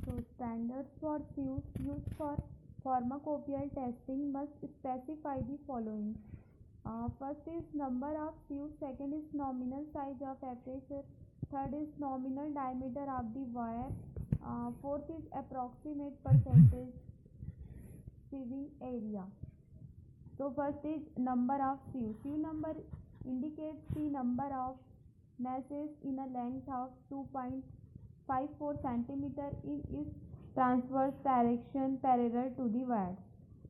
So standards for sieves used for pharmacopoeial testing must specify the following. First is number of sieves, second is nominal size of aperture, third is nominal diameter of the wire, fourth is approximate percentage sieving area. So first is number of sieves. Sieve number indicates the number of meshes in a length of 2.54 cm in its transverse direction parallel to the wire.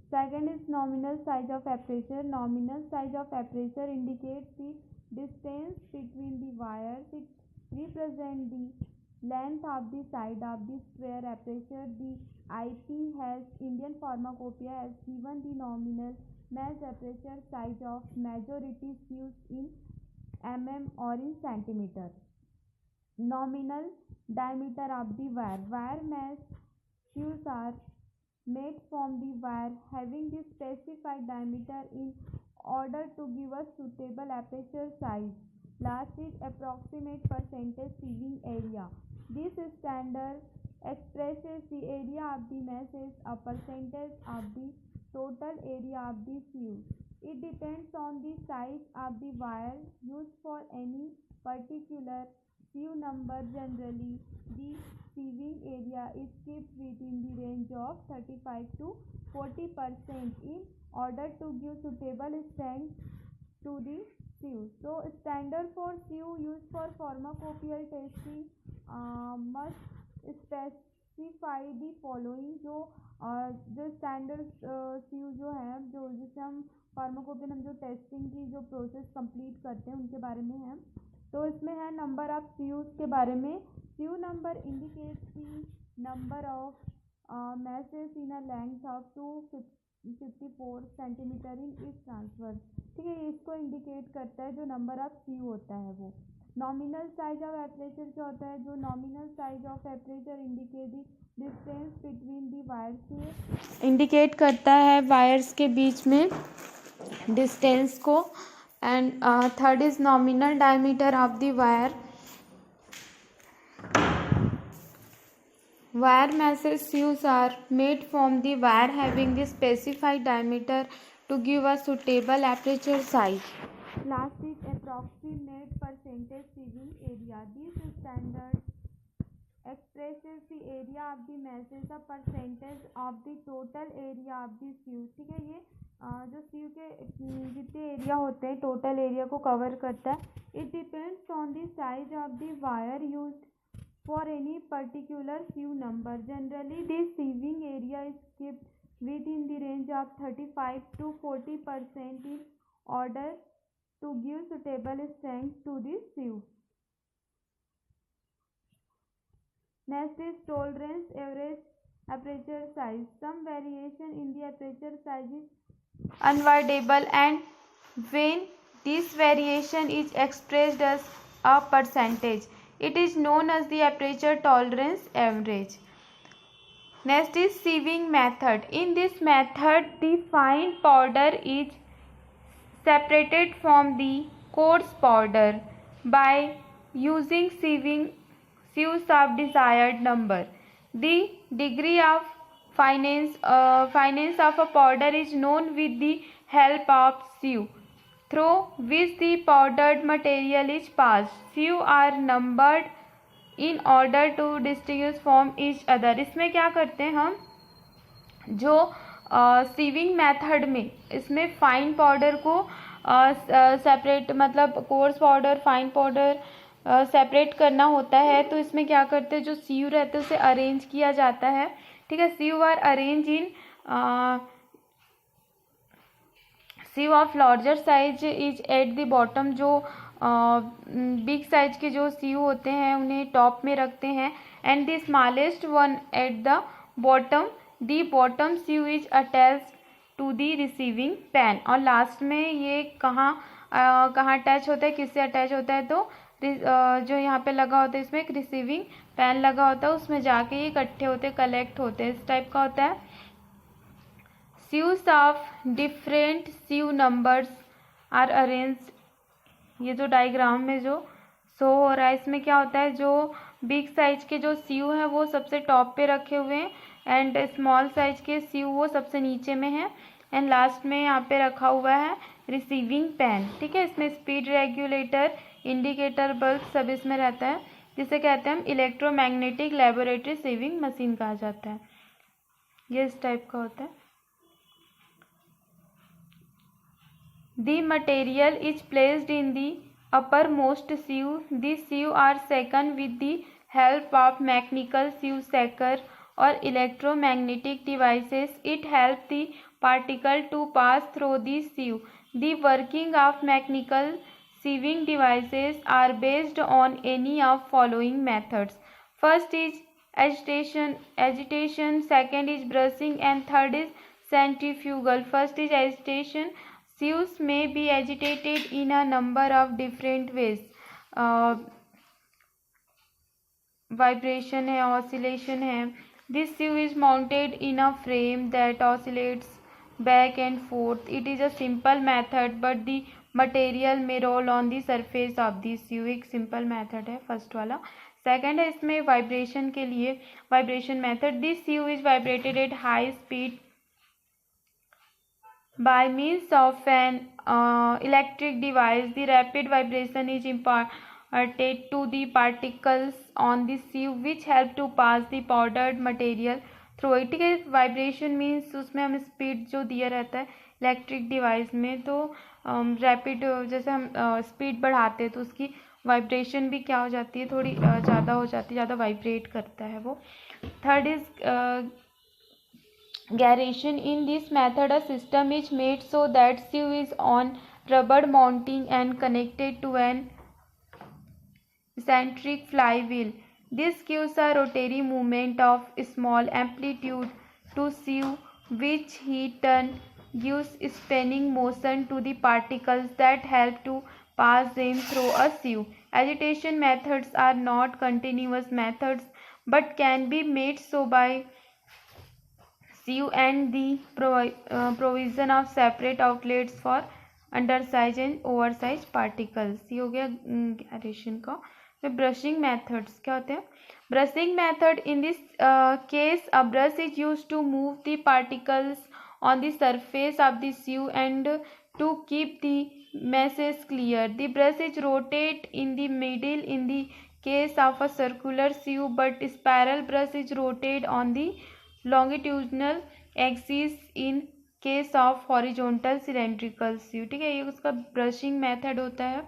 Second is nominal size of aperture. Nominal size of aperture indicates the distance between the wires. It represents the length of the side of the square aperture. The IP has Indian Pharmacopoeia has given the nominal mesh aperture size of majority sieves in mm or in centimeter. Nominal diameter of the wire. Wire mesh sieves are made from the wire having the specified diameter in order to give a suitable aperture size. Last is approximate percentage sieving area. This standard expresses the area of the mesh as a percentage of the total area of the sieve. It depends on the size of the wire used for any particular sieve number. Generally, the sieving area is kept within the range of 35 to 40% in order to give suitable strength to the sieve. So standard for sieve used for pharmacopoeial testing must specify the following. जो standard sieve जो है, जो जिससे हम फार्माकोपियन हम जो testing की जो प्रोसेस कंप्लीट करते हैं उनके बारे में है. तो इसमें है नंबर ऑफ sieves के बारे में. Sieve number indicates the number of meshes in a length of 254 cm in each transverse. ठीक है, इसको इंडिकेट करता है जो नंबर ऑफ sieve होता है वो. नॉमिनल साइज ऑफ एपरेचर क्या होता है? जो nominal size of aperture indicate the distance between the wires के इंडिकेट करता है वायर्स के बीच में डिस्टेंस को. And third is nominal diameter of the wire. Wire mesh sieves are made from the wire having the specified diameter to give a suitable aperture size. Last is approximate percentage sieving area. This standard expresses the area of the mesh as a percentage of the total area of the sieve. ठीक है, ये जो sieve के जितने area होते हैं total area को cover करता है. It depends on the size of the wire used for any particular sieve number. Generally, the sieving area is kept within the range of 35 to 40% in order to give suitable strength to the sieve. Next is tolerance average aperture size. Some variation in the aperture size is unavoidable, and when this variation is expressed as a percentage, it is known as the aperture tolerance average. Next is sieving method. In this method, the fine powder is separated from the coarse powder by using sieves of desired number. The degree of fineness of a powder is known with the help of sieve through which the powdered material is passed. Sieves are numbered in order to distinguish from each other. इसमें क्या करते हैं हम, जो sieving method में इसमें fine powder को separate मतलब course powder fine powder separate करना होता है. तो इसमें क्या करते हैं, जो सीव रहते हैं उसे अरेंज किया जाता है. ठीक है, sieve are arrange in sieve of larger size is at the bottom. जो बिग साइज के जो sieve होते हैं उन्हें टॉप में रखते हैं. And the smallest one at the bottom. The bottom sieve is attached to the receiving pan. और लास्ट में ये कहाँ अटैच होता है, किससे अटैच होता है, तो जो यहाँ पे लगा होता है इसमें एक रिसीविंग पैन लगा होता है, उसमें जाके ये इकट्ठे होते कलेक्ट होते हैं. इस टाइप का होता है. Sieves of different sieve numbers are arranged. ये जो डायग्राम में जो शो हो रहा है इसमें क्या होता है, जो बिग साइज के जो सीयू हैं वो सबसे टॉप पे रखे हुए हैं एंड स्मॉल साइज के सीयू वो सबसे नीचे में है एंड लास्ट में यहाँ पे रखा हुआ है रिसीविंग पैन। ठीक है, इसमें स्पीड रेगुलेटर, इंडिकेटर बल्ब सब इसमें रहता है, जिसे कहते हैं हम इलेक्ट्रोमैग्नेटिक लेबोरेटरी सीविंग मशीन कहा जाता है। ये इस टाइप का होता है। The material is placed in the uppermost sieve. These sieves are shaken with the help of mechanical sieve shaker or electromagnetic devices. It helps the particle to pass through the sieve. The working of mechanical sieving devices are based on any of following methods. First is agitation, second is brushing, and third is centrifugal. First is agitation. Sieves may be agitated in a number of different ways. Vibration है, oscillation है. This sieve is mounted in a frame that oscillates back and forth. It is a simple method, but the material may roll on the surface of the sieve. एक simple method है first वाला. Second है इसमें vibration के लिए vibration method. This sieve is vibrated at high speed by means of an electric device. The rapid vibration is imparted to the particles on the sieve, which help to pass the powdered material through it. ठीक है, vibration means उसमें हम speed जो दिया रहता है electric device में, तो रैपिड जैसे हम स्पीड बढ़ाते हैं तो उसकी वाइब्रेशन भी क्या हो जाती है, थोड़ी ज़्यादा हो जाती है, ज़्यादा वाइब्रेट करता है वो. Third is gyration. In this method a system is made so that sieve is on rubber mounting and connected to an eccentric flywheel. This gives a rotary movement of small amplitude to sieve, which in turn gives spinning motion to the particles that help to pass them through a sieve. Agitation methods are not continuous methods but can be made so by sieve and the provision of separate outlets for undersized and oversized particles. ये हो गया gyration का. फिर brushing methods क्या होते हैं. Brushing method in this case a brush is used to move the particles on the surface of the sieve and to keep the meshes clear. The brush is rotate in the middle in the case of a circular sieve, but spiral brush is rotate on the longitudinal axis in case of horizontal cylindrical sieve. ठीक है, ये उसका brushing method होता है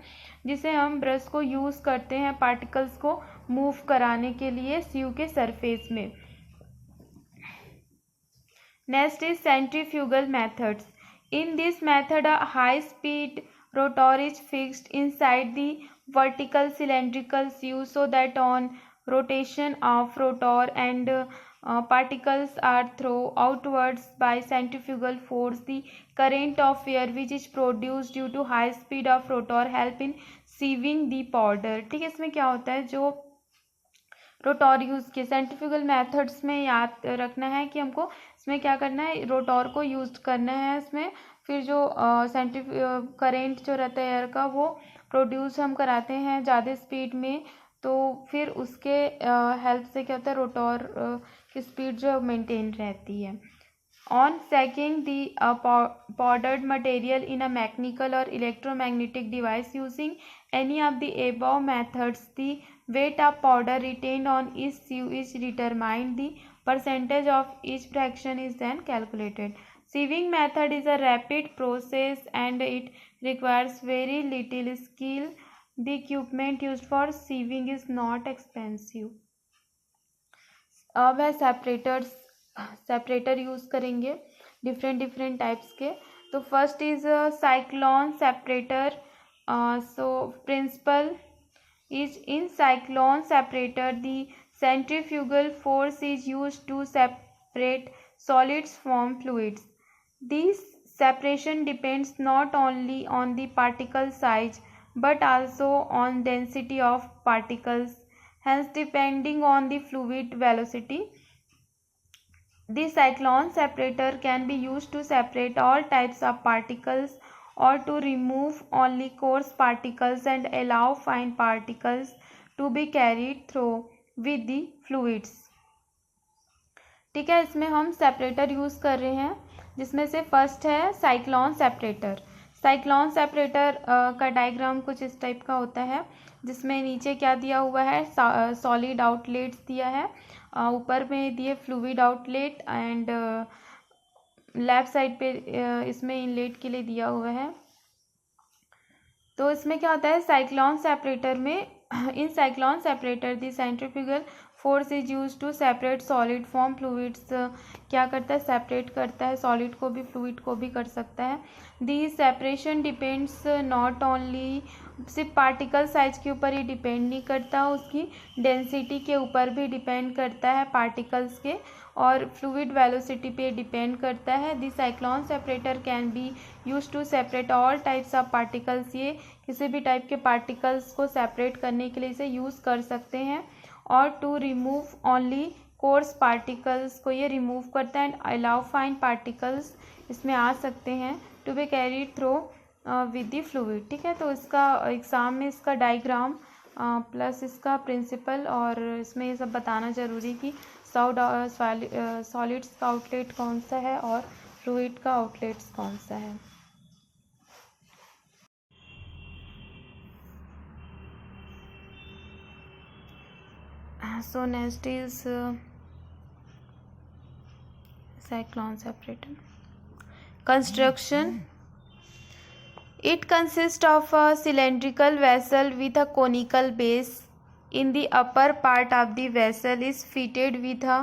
जिसे हम brush को use करते हैं पार्टिकल्स को मूव कराने के लिए sieve के सरफेस में. Next is centrifugal methods. In this method a high speed rotor is fixed inside the vertical cylindrical sieve so that on rotation of rotor and particles are thrown outwards by centrifugal force. The current of air which is produced due to high speed of rotor help in sieving the powder. ठीक है, इसमें क्या होता है, जो rotor use किए centrifugal methods में याद रखना है कि हमको इसमें क्या करना है, रोटोर को यूज करना है इसमें. फिर जो करेंट जो रहता है एयर का वो प्रोड्यूस हम कराते हैं ज़्यादा स्पीड में, तो फिर उसके हेल्प से क्या होता है, रोटोर की स्पीड जो मेंटेन रहती है. On stacking the powdered material in a mechanical or electromagnetic device using any of the above methods, the weight of powder retained on each sieve is determined. The percentage of each fraction is then calculated. Sieving method is a rapid process and it requires very little skill. The equipment used for sieving is not expensive. अब है separator use करेंगे different types के. तो first is cyclone separator. So principle is in cyclone separator the centrifugal force is used to separate solids from fluids. This separation depends not only on the particle size but also on density of particles, hence depending on the fluid velocity. The cyclone separator can be used to separate all types of particles or to remove only coarse particles and allow fine particles to be carried through. with the fluids। ठीक है, इसमें हम separator use कर रहे हैं, जिसमें से first है साइक्लोन सेपरेटर। साइक्लोन सेपरेटर का डायग्राम कुछ इस टाइप का होता है, जिसमें नीचे क्या दिया हुआ है, सॉलिड आउटलेट्स दिया है, ऊपर में दिए fluid outlet, and left side पे इसमें इनलेट के लिए दिया हुआ है। तो इसमें क्या होता है साइक्लोन सेपरेटर में, in cyclone separator the centrifugal force is use to separate solid from fluids. क्या करता है, सेपरेट करता है, सॉलिड को भी फ्लूइड को भी कर सकता है। दी सेपरेशन डिपेंड्स नॉट ओनली, सिर्फ पार्टिकल साइज के ऊपर ही डिपेंड नहीं करता, उसकी डेंसिटी के ऊपर भी डिपेंड करता है पार्टिकल्स के, और फ्लूइड वेलोसिटी पे डिपेंड करता है। The cyclone separator can be use to separate all types of particles. ये किसी भी टाइप के पार्टिकल्स को सेपरेट करने के लिए इसे यूज़ कर सकते हैं। और to remove only coarse particles को ये रिमूव करता है, एंड अलाउ फाइन पार्टिकल्स इसमें आ सकते हैं to be carried through with the fluid. ठीक है, तो इसका एग्ज़ाम में इसका डायग्राम प्लस इसका प्रिंसिपल और इसमें ये सब बताना ज़रूरी कि सॉलिड्स का आउटलेट कौन सा है और फ्लूइड का आउटलेट्स कौन सा है। So next is cyclone separator. Construction. It consists of a cylindrical vessel with a conical base. In the upper part of the vessel is fitted with a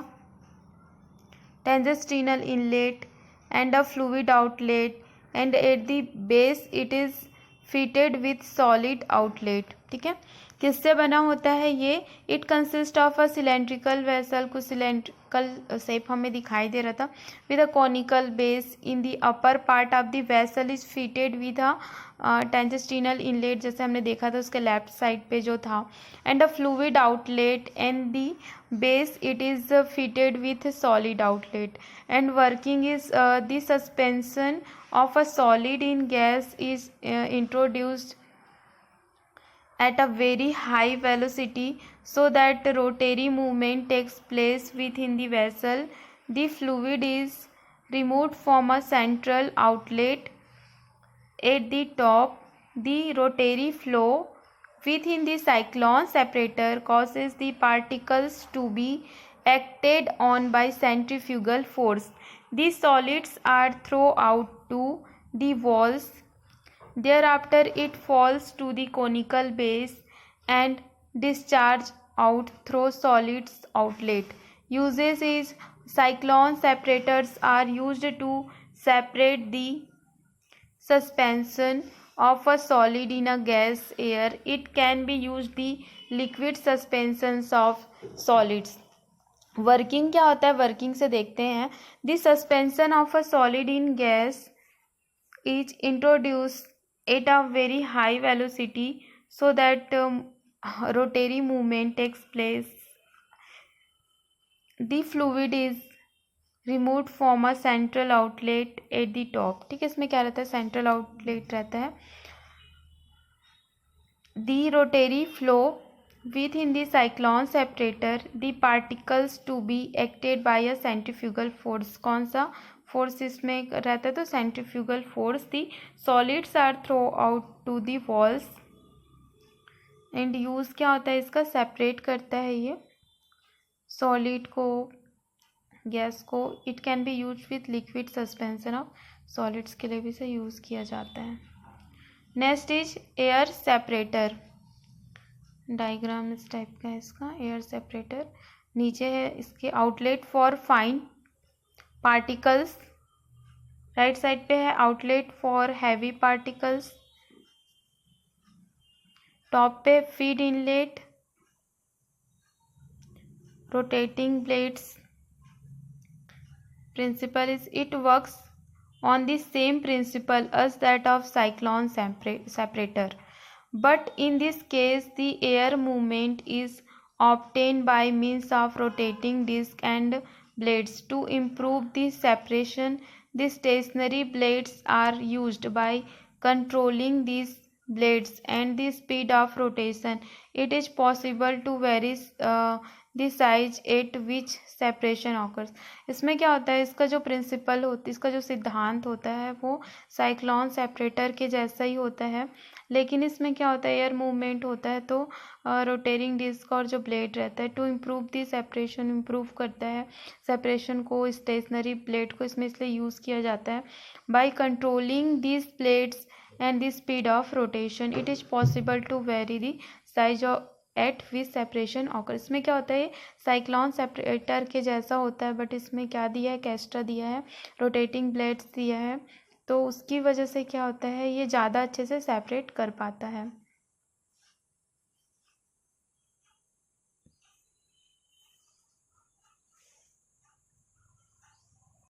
tangential inlet and a fluid outlet, and at the base it is fitted with solid outlet। ठीक है, किससे बना होता है ये, it consist of a cylindrical vessel, कुछ cylindrical shape हमें दिखाई दे रहा था, with a conical base. In the upper part of the vessel is fitted with a tangential inlet, जैसे हमने देखा था उसके लेफ्ट साइड पे जो था, and a fluid outlet, and the base it is fitted with solid outlet, and working is the suspension of a solid in gas is introduced at a very high velocity so that rotary movement takes place within the vessel. The fluid is removed from a central outlet at the top. The rotary flow within the cyclone separator causes the particles to be acted on by centrifugal force. The solids are thrown out to the walls. Thereafter it falls to the conical base and discharge out through solids outlet. Uses is cyclone separators are used to separate the suspension of a solid in a gas air. It can be used the liquid suspensions of solids. Working क्या होता है, working से देखते हैं। The suspension of a solid in gas is introduce at a very high velocity so that rotary movement takes place. The fluid is removed from a central outlet at the top. ठीक है, इसमें क्या रहता है, central outlet रहता है। The rotary flow within the cyclone separator, the particles to be acted by a centrifugal force। कौन सा फोर्स इसमें रहता है, तो centrifugal force. The solids are throw out to the walls, and use क्या होता है इसका, सेपरेट करता है ये सॉलिड को, गैस को। It can be use with liquid suspension of solids के लिए भी इसे यूज़ किया जाता है। Next is air separator. Diagram इस टाइप का है इसका। एयर सेपरेटर नीचे है इसके outlet for fine particles, right side पे है outlet for heavy particles, top पे feed inlet, rotating blades. Principle is it works on the same principle as that of cyclone separator, but in this case the air movement is obtained by means of rotating disc and blades. To improve the separation, the stationary blades are used. By controlling these blades and the speed of rotation, it is possible to vary the size eight which separation occurs. इसमें क्या होता है, इसका जो principal होता, इसका जो सिद्धांत होता है वो साइक्लोन सेपरेटर के जैसा ही होता है, लेकिन इसमें क्या होता है, एयर मूवमेंट होता है, तो रोटेटिंग डिस्क और जो ब्लेड रहता है to improve the separation, improve करता है सेपरेशन को, स्टेशनरी प्लेट को इसमें इसलिए यूज़ किया जाता है। By controlling these plates and the speed of rotation it is possible to vary the size of at which separation occur. इसमें क्या होता है, साइक्लोन सेपरेटर के जैसा होता है, बट इसमें क्या दिया है, कैस्ट्रा दिया है, रोटेटिंग ब्लेड्स दिया है, तो उसकी वजह से क्या होता है, ये ज़्यादा अच्छे से सेपरेट कर पाता है।